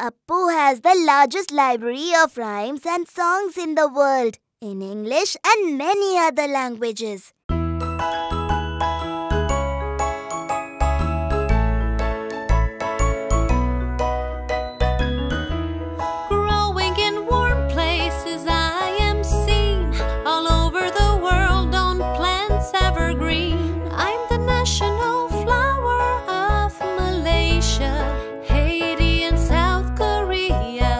Appu has the largest library of rhymes and songs in the world, in English and many other languages. Growing in warm places, I am seen all over the world on plants evergreen. I'm the national flower of Malaysia, Haiti and South Korea.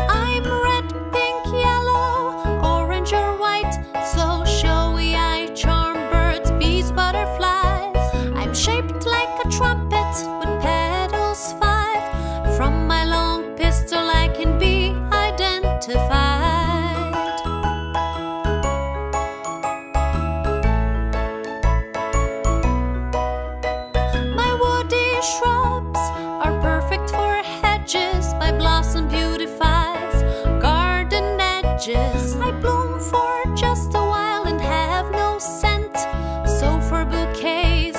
I'm red, pink, yellow, orange or white, so showy I charm birds, bees, butterflies. I'm shaped like a trumpet with petals 5. From my long pistil I can be identified. My woody shrubs are perfect for hedges. My blossom beautifies garden edges. I bloom for just a while and have no scent, so for bouquets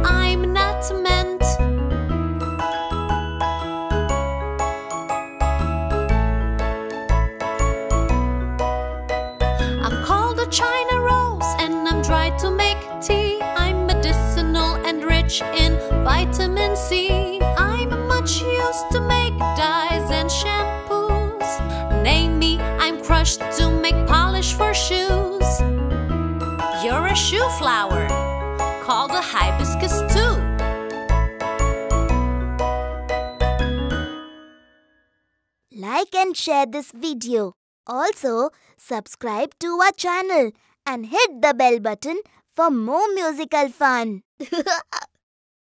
I'm not meant. I'm called a China rose and I'm dried to make tea. I'm medicinal and rich in vitamin C. I'm much used to make dyes and shampoos. Name me, I'm crushed to make polish for shoes. You're a shoe flower, called a hibiscus too. Like and share this video. Also, subscribe to our channel and hit the bell button for more musical fun.